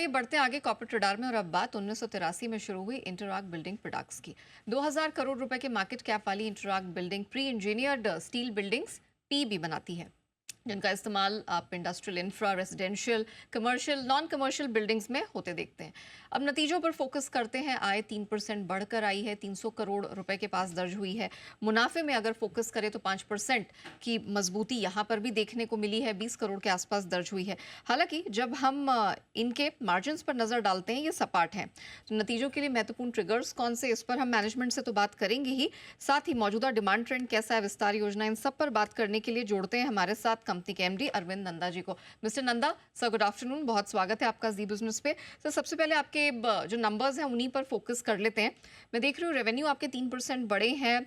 आइए बढ़ते हैं आगे कॉर्पोरेट रडार में और अब बात 1983 में शुरू हुई इंटरआर्क बिल्डिंग प्रोडक्ट्स की। 2000 करोड़ रुपए के मार्केट कैप वाली Interarch building pre engineered steel buildings P बनाती है, जिनका इस्तेमाल आप industrial infra, residential, commercial, non commercial buildings में होते देखते हैं। अब नतीजों पर फोकस करते हैं। आय 3% बढ़कर आई है, 300 करोड़ रुपए के पास दर्ज हुई है। मुनाफे में अगर फोकस करें तो 5% की मजबूती यहाँ पर भी देखने को मिली है, 20 करोड़ के आसपास दर्ज हुई है। हालांकि जब हम इनके मार्जिन्स पर नजर डालते हैं, ये सपाट हैं। तो नतीजों के लिए महत्वपूर्ण ट्रिगर्स कौन से, इस पर हम मैनेजमेंट से तो बात करेंगे ही, साथ ही मौजूदा डिमांड ट्रेंड कैसा है, विस्तार योजना, इन सब पर बात करने के लिए जोड़ते हैं हमारे साथ कंपनी के एमडी अरविंद नंदा जी को। Mister Nanda sir, good afternoon, बहुत स्वागत है आपका जी बिजनेस पे। सर, सबसे पहले आपके जो नंबर्स हैं उन्हीं पर फोकस कर लेते हैं। मैं देख रही हूँ रेवेन्यू आपके 3% बढ़े हैं,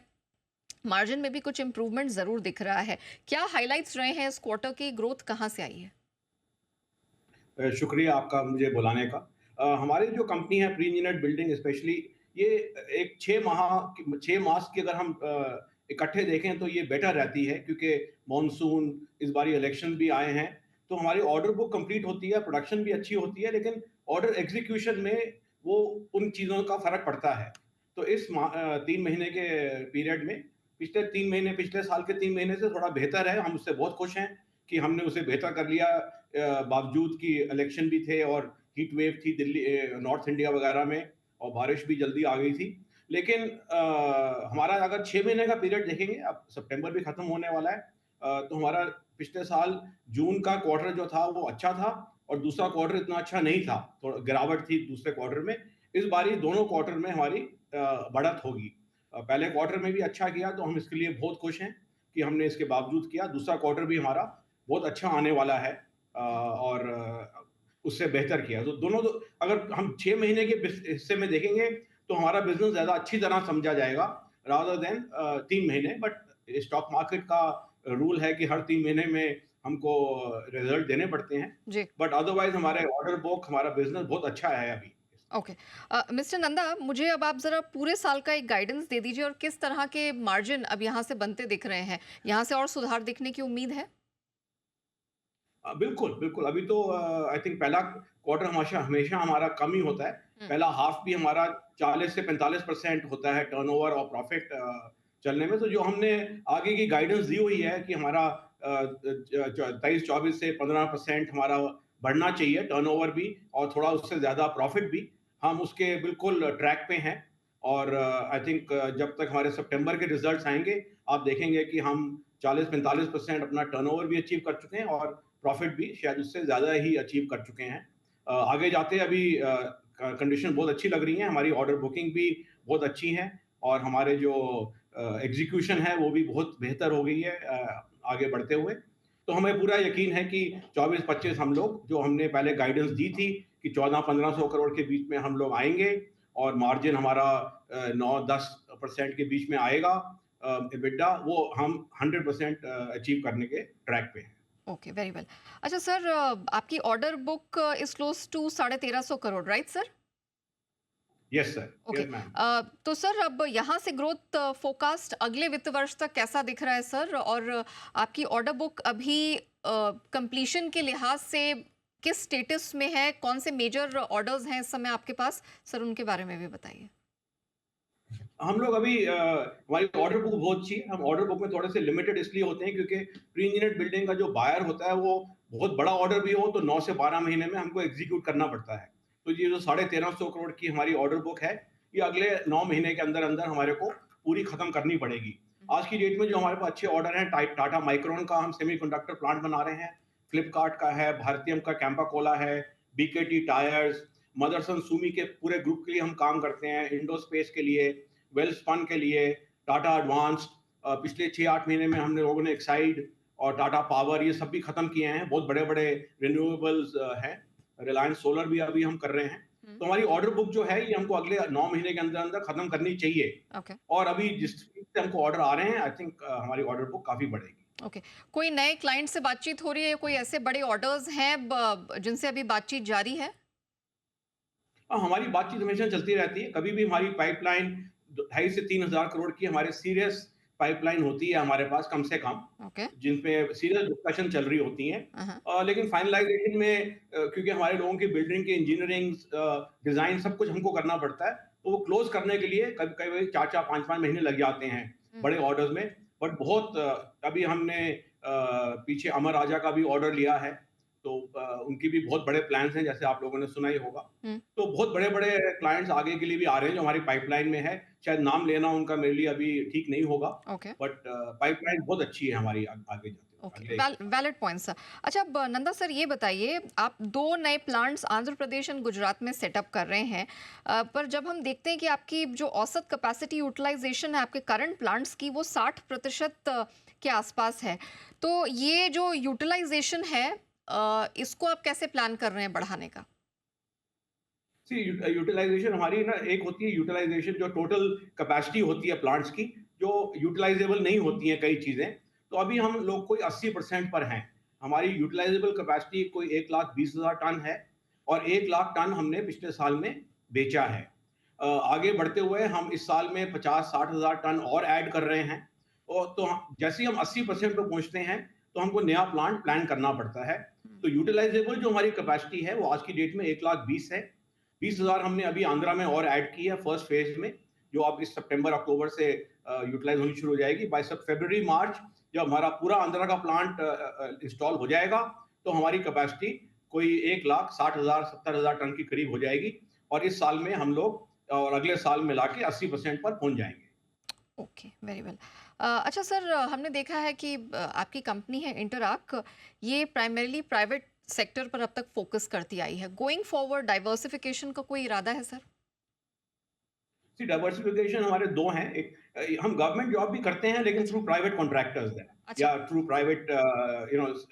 मार्जिन में भी कुछ इंप्रूवमेंट जरूर दिख रहा है। क्या हाइलाइट्स रहे हैं इस क्वार्टर की, ग्रोथ कहाँ से आई है? शुक्रिया आपका मुझे बुलाने का। हमारी जो कंपनी है प्री इंजीनियर्ड बिल्डिंग स्पेशली, ये एक 6 मास की अगर हम इकट्ठे देखें तो ये बेटर रहती है, क्योंकि मॉनसून, इस बारी इलेक्शन भी आए हैं, तो हमारी ऑर्डर बुक कंप्लीट होती है, प्रोडक्शन भी अच्छी होती है, लेकिन ऑर्डर एग्जीक्यूशन में वो उन चीज़ों का फ़र्क पड़ता है। तो इस 3 महीने के पीरियड में पिछले 3 महीने, पिछले साल के 3 महीने से थोड़ा बेहतर है। हम उससे बहुत खुश हैं कि हमने उसे बेहतर कर लिया, बावजूद कि इलेक्शन भी थे और हीट वेव थी दिल्ली, नॉर्थ इंडिया वगैरह में, और बारिश भी जल्दी आ गई थी। लेकिन हमारा अगर 6 महीने का पीरियड देखेंगे, अब सितंबर भी खत्म होने वाला है, तो हमारा पिछले साल जून का क्वार्टर जो था वो अच्छा था, और दूसरा क्वार्टर इतना अच्छा नहीं था, थोड़ा गिरावट थी दूसरे क्वार्टर में। इस बारी दोनों क्वार्टर में हमारी बढ़त होगी। पहले क्वार्टर में भी अच्छा किया, तो हम इसके लिए बहुत खुश हैं कि हमने इसके बावजूद किया। दूसरा क्वार्टर भी हमारा बहुत अच्छा आने वाला है, और उससे बेहतर किया। तो दोनों अगर हम 6 महीने के हिस्से में देखेंगे तो हमारा बिजनेस ज़्यादा अच्छी तरह समझा जाएगा, रादर देन 3 महीने। बट स्टॉक मार्केट का रूल है कि हर 3 महीने में हमको रिजल्ट देने पड़ते हैं। जी, बट अदरवाइज हमारे ऑर्डर बुक, हमारा बिजनेस बहुत अच्छा है अभी। ओके। मिस्टर नंदा, मुझे अब आप जरा पूरे साल का एक गाइडेंस दे दीजिए और किस तरह के मार्जिन अब यहाँ से बनते दिख रहे हैं, यहाँ से और सुधार दिखने की उम्मीद है? बिल्कुल, बिल्कुल। अभी तो आई थिंक पहला क्वार्टर हमेशा हमेशा हमारा कम ही होता है। हम्म। पहला हाफ भी हमारा 40 से 45% होता है टर्नओवर और प्रॉफिट चलने में। तो जो हमने आगे की गाइडेंस दी हुई है कि हमारा 23-24 से 15% हमारा बढ़ना चाहिए टर्नओवर भी, और थोड़ा उससे ज़्यादा प्रॉफिट भी, हम उसके बिल्कुल ट्रैक पे हैं। और आई थिंक जब तक हमारे सितंबर के रिजल्ट्स आएँगे, आप देखेंगे कि हम 40-45% अपना टर्नओवर भी अचीव कर चुके हैं, और प्रॉफिट भी शायद उससे ज़्यादा ही अचीव कर चुके हैं। आगे जाते अभी कंडीशन बहुत अच्छी लग रही है, हमारी ऑर्डर बुकिंग भी बहुत अच्छी है, और हमारे जो एग्जीक्यूशन है वो भी बहुत बेहतर हो गई है आगे बढ़ते हुए। तो हमें पूरा यकीन है कि 24-25 हम लोग, जो हमने पहले गाइडेंस दी थी कि 1400-1500 करोड़ के बीच में हम लोग आएंगे, और मार्जिन हमारा 9-10% के बीच में आएगा, एबिटा, वो हम 100% अचीव करने के ट्रैक पे हैं। Okay, very well. अच्छा सर, आपकी order book is close to 1350 crore, right sir? Yes sir, okay. Yes ma'am. तो सर, अब यहाँ से ग्रोथ फोकास्ट अगले वित्त वर्ष तक कैसा दिख रहा है सर? और आपकी ऑर्डर बुक अभी कंप्लीशन के लिहाज से किस स्टेटस में है? कौन से मेजर ऑर्डर्स हैं इस समय आपके पास? सर, उनके बारे में भी बताइए। हम लोग अभी हमारी ऑर्डर बुक बहुत अच्छी है। हम ऑर्डर बुक में थोड़े से लिमिटेड इसलिए होते हैं क्योंकि प्री इंजीनियर्ड बिल्डिंग का जो बायर होता है, वो बहुत बड़ा ऑर्डर भी हो तो 9 से 12 महीने में हमको एग्जीक्यूट करना पड़ता है। तो ये जो 1350 करोड़ की हमारी ऑर्डर बुक है, ये अगले 9 महीने के अंदर अंदर हमारे को पूरी खत्म करनी पड़ेगी। आज की डेट में जो हमारे पास अच्छे ऑर्डर हैं, टाटा माइक्रोन का हम सेमीकंडक्टर प्लांट बना रहे हैं, फ्लिपकार्ट का है, भारतीयम का कैंपा कोला है, बीकेटी टायर्स, मदरसन सुमी के पूरे ग्रुप के लिए हम काम करते हैं, इंडोस्पेस के लिए, वेल्सपन के लिए, टाटा एडवांस्ड, पिछले 6-8 महीने में हमने लोगों ने एक्साइड और टाटा पावर, ये सब भी खत्म किए हैं। बहुत बड़े-बड़े रिन्यूएबल्स हैं। रिलायंस सोलर भी अभी हम कर रहे हैं। हम्म। तो हमारी ऑर्डर बुक जो है, ये हमको अगले 9 महीने के अंदर-अंदर खत्म करनी चाहिए। ओके। और अभी जिस स्पीड से हमको ऑर्डर आ रहे हैं, आई थिंक हमारी ऑर्डर बुक काफ़ी बढ़ेगी। ओके। कोई नए क्लाइंट से बातचीत हो रही है? कोई ऐसे बड़े ऑर्डर्स हैं जिनसे अभी बातचीत जारी है? हमारी बातचीत हमेशा चलती रहती है। कभी भी हमारी पाइपलाइन 2,500 से 3,000 करोड़ की हमारे सीरियस पाइपलाइन होती है हमारे पास कम से कम, ओके। जिनपे सीरियस डिस्कशन चल रही होती हैं। हाँ। लेकिन फाइनलाइज़ेशन में क्योंकि हमारे लोगों की बिल्डिंग की इंजीनियरिंग डिज़ाइन सब कुछ हमको करना पड़ता है, तो वो क्लोज़ करने के लिए कभी-कभी 4-4 5-5 महीने लग जाते हैं, हुँ। बड़े ऑर्डर्स में। बट बहुत अभी हमने पीछे अमर राजा का भी ऑर्डर लिया है, तो उनकी भी बहुत बड़े प्लान्स हैं, जैसे आप लोगों ने सुना ही होगा। हुँ। तो बहुत बड़े-बड़े क्लाइंट्स आगे के लिए भी आ रहे हैं, जो हमारी पाइपलाइन में है। शायद नाम लेना उनका मेरे लिए अभी ठीक नहीं होगा, ओके। बट पाइपलाइन बहुत अच्छी है हमारी आगे जाते हुए, ओके, अगले 1 साल। Valid point sir. अच्छा, अब नंदा सर ये बताइए, आप 2 नए प्लांट्स आंध्र प्रदेश एंड गुजरात में सेटअप कर रहे हैं, पर जब हम देखते हैं कि आपकी जो औसत कैपेसिटी यूटिलाइजेशन है आपके करंट प्लांट्स की, वो 60% के आसपास है। तो ये जो यूटिलाइजेशन है, इसको आप कैसे प्लान कर रहे हैं बढ़ाने का? सी यूटिलाइजेशन हमारी ना, एक होती है यूटिलाइजेशन जो टोटल कैपेसिटी होती है प्लांट्स की, जो यूटिलाइजेबल नहीं होती हैं कई चीज़ें। तो अभी हम लोग कोई 80% पर हैं। हमारी यूटिलाइजेबल कैपेसिटी कोई 1,20,000 टन है, और 1 लाख टन हमने पिछले साल में बेचा है। आगे बढ़ते हुए हम इस साल में 50-60 हज़ार टन और ऐड कर रहे हैं। और तो जैसे ही हम 80% पे पहुँचते हैं, तो हमको नया प्लांट प्लान करना पड़ता है। हुँ। तो यूटिलाइजेबल जो हमारी कैपेसिटी है, वो आज की डेट में 1,20,000 है। 20,000 हमने अभी आंध्रा में और ऐड की है फर्स्ट फेज में, जो अब इस सितंबर अक्टूबर से यूटिलाइज होनी शुरू हो जाएगी। बाय सब फरवरी मार्च जब हमारा पूरा आंध्रा का प्लांट इंस्टॉल हो जाएगा, तो हमारी कैपेसिटी कोई 1,60,000 70,000 टन के करीब हो जाएगी। और इस साल में हम लोग और अगले साल मिला के 80% पर पहुंच जाएंगे। Okay, very well. अच्छा सर, हमने देखा है कि आपकी कंपनी है इंटरआर्क, ये प्राइमरीली प्राइवेट सेक्टर पर अब तक फोकस करती आई है। गोइंग फॉरवर्ड डाइवर्सिफिकेशन का कोई इरादा है सर? सी डाइवर्सिफिकेशन हमारे 2 हैं। एक हम गवर्नमेंट जॉब भी करते हैं, लेकिन अच्छा। थ्रू प्राइवेट कॉन्ट्रैक्टर्स हैं, अच्छा। या through private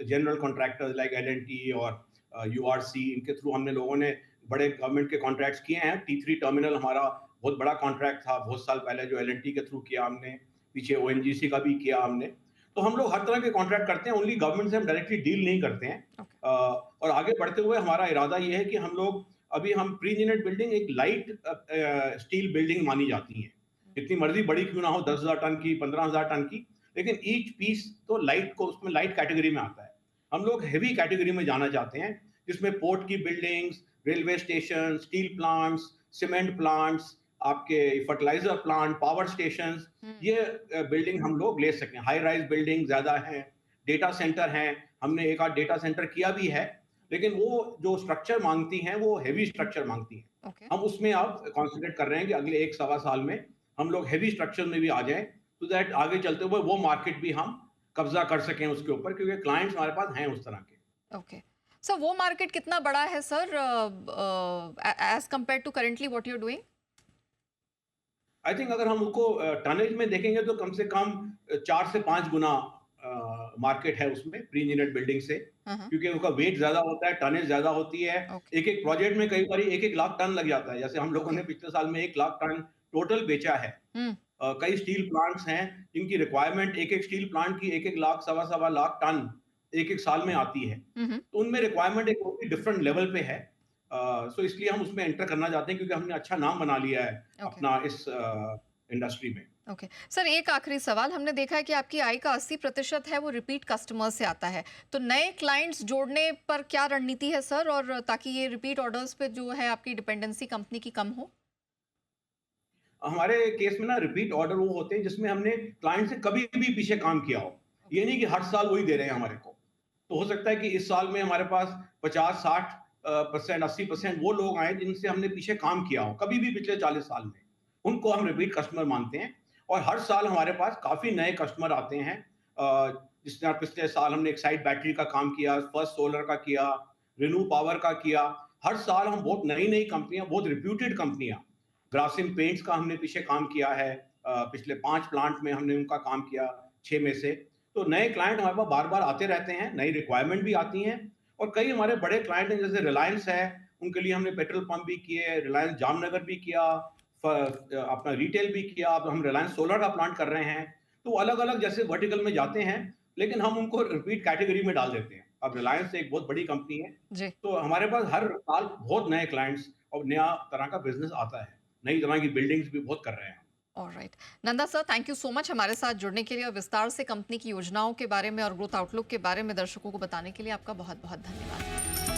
general contractors like L&T और यूआरसी। इनके थ्रू हमने लोगों ने बड़े गवर्नमेंट के कॉन्ट्रैक्ट्स किए हैं। T3 टर्मिनल हमारा बहुत बड़ा कॉन्ट्रैक्ट था बहुत साल पहले, जो एल&टी के थ्रू किया हमने। पीछे ओएनजीसी का भी किया हमने। तो हम लोग हर तरह के कॉन्ट्रैक्ट करते हैं, ओनली गवर्नमेंट से हम डायरेक्टली डील नहीं करते हैं। ओके। और आगे बढ़ते हुए हमारा इरादा ये है कि हम लोग अभी हम प्री इंजीनियर्ड बिल्डिंग एक लाइट स्टील बिल्डिंग मानी जाती है। जितनी मर्जी बड़ी क्यों ना हो, 10,000 टन की, 15,000 टन की, लेकिन ईच पीस तो लाइट को उसमें लाइट कैटेगरी में आता है। हम लोग हेवी कैटेगरी में जाना चाहते हैं, जिसमें पोर्ट की buildings, railway station, steel plants, cement plants, आपके फर्टिलाइजर प्लांट, पावर स्टेशन, हुँ। ये बिल्डिंग हम लोग ले सकें। हाई राइज बिल्डिंग ज्यादा है, डेटा सेंटर हैं। हमने एक आध डेटा सेंटर किया भी है, लेकिन वो जो स्ट्रक्चर मांगती हैं, वो हेवी स्ट्रक्चर मांगती हैं। ओके। हम उसमें अब कॉन्सेंट्रेट कर रहे हैं कि अगले 1 सवा साल में हम लोग हेवी स्ट्रक्चर में भी आ जाएँ, सो दैट आगे चलते हुए वो मार्केट भी हम कब्ज़ा कर सकें उसके ऊपर, क्योंकि क्लाइंट्स हमारे पास हैं उस तरह के। ओके। सर, वो मार्केट कितना बड़ा है sir, as compared to currently what you are doing? I think अगर हम उसको टनेज में देखेंगे, तो कम से कम 4 से 5 गुना मार्केट है उसमें प्री इंजीनियर्ड बिल्डिंग से, हाँ, हाँ। क्योंकि उसका वेट ज़्यादा होता है, टनेज ज़्यादा होती है। ओके। एक-एक प्रोजेक्ट में कई बारी 1-1 लाख टन लग जाता है। जैसे हम लोगों ओके। ने पिछले साल में 1 लाख टन टोटल बेचा है। हुँ। कई स्टील प्लांट्स हैं जिनकी रिक्वायरमेंट एक-एक स्टील प्लांट की 1-1 लाख, सवा-सवा लाख टन एक-एक साल में आती है। हुँ, हुँ। तो उनमें रिक्वायरमेंट एक बहुत ही डिफरेंट लेवल पे है। सो इसलिए हम उसमें एंटर करना चाहते हैं, क्योंकि हमने अच्छा नाम बना लिया है ओके। अपना इस इंडस्ट्री में। ओके। सर, एक आखिरी सवाल, हमने देखा है कि आपकी आय का 80% है वो रिपीट कस्टमर से आता है। तो नए क्लाइंट्स जोड़ने पर क्या रणनीति है सर, और ताकि ये रिपीट ऑर्डर्स पे जो है आपकी डिपेंडेंसी कंपनी की कम हो? हमारे केस में ना, रिपीट ऑर्डर वो होते हैं जिसमें हमने क्लाइंट से कभी भी पीछे काम किया हो। ओके। ये नहीं कि हर साल वही दे रहे हैं हमारे को। तो हो सकता है कि इस साल में हमारे पास 50-60 परसेंट, 80% वो लोग आए जिनसे हमने पीछे काम किया हो कभी भी पिछले 40 साल में। उनको हम रिपीट कस्टमर मानते हैं। और हर साल हमारे पास काफ़ी नए कस्टमर आते हैं। जिस तरह पिछले साल हमने एक्साइड बैटरी का काम किया, फर्स्ट सोलर का किया, रिन्यू पावर का किया। हर साल हम बहुत नई-नई कंपनियाँ, बहुत रिप्यूटेड कंपनियाँ, ग्रासिम पेंट्स का हमने पीछे काम किया है। पिछले 5 प्लांट में हमने उनका काम किया, 6 में से। तो नए क्लाइंट हमारे पास बार-बार आते रहते हैं, नई रिक्वायरमेंट भी आती हैं। और कई हमारे बड़े क्लाइंट हैं, जैसे रिलायंस है, उनके लिए हमने पेट्रोल पंप भी किए, रिलायंस जामनगर भी किया, अपना रिटेल भी किया। अब हम रिलायंस सोलर का प्लांट कर रहे हैं। तो अलग-अलग जैसे वर्टिकल में जाते हैं, लेकिन हम उनको रिपीट कैटेगरी में डाल देते हैं। अब रिलायंस एक बहुत बड़ी कंपनी है, जी। तो हमारे पास हर साल बहुत नए क्लाइंट्स और नया तरह का बिज़नेस आता है। नई तरह की बिल्डिंग्स भी बहुत कर रहे हैं हम। Alright, Nanda sir, thank you so much हमारे साथ जुड़ने के लिए और विस्तार से कंपनी की योजनाओं के बारे में और ग्रोथ आउटलुक के बारे में दर्शकों को बताने के लिए आपका बहुत बहुत धन्यवाद।